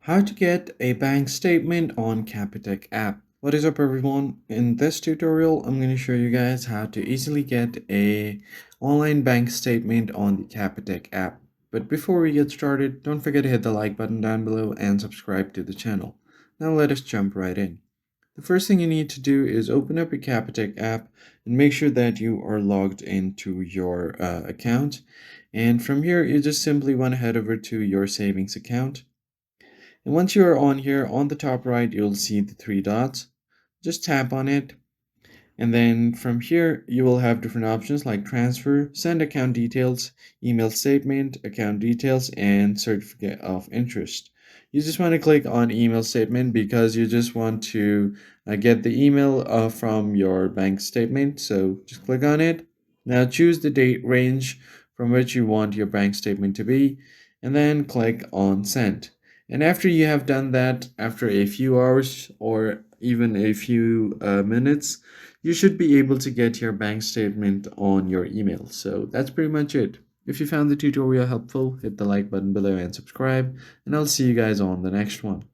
How to get a bank statement on Capitec app. What is up everyone? In this tutorial, I'm going to show you guys how to easily get a online bank statement on the Capitec app. But before we get started, don't forget to hit the like button down below and subscribe to the channel. Now let us jump right in. The first thing you need to do is open up your Capitec app and make sure that you are logged into your account. And from here, you just simply want to head over to your savings account. And once you are on here, on the top right, you'll see the three dots. Just tap on it. And then from here, you will have different options like transfer, send account details, email statement, account details, and certificate of interest. You just want to click on email statement because you just want to get the email from your bank statement. So just click on it. Now choose the date range from which you want your bank statement to be, and then click on send. And after you have done that, after a few hours or even a few minutes, you should be able to get your bank statement on your email. So that's pretty much it. If you found the tutorial helpful, hit the like button below and subscribe, and I'll see you guys on the next one.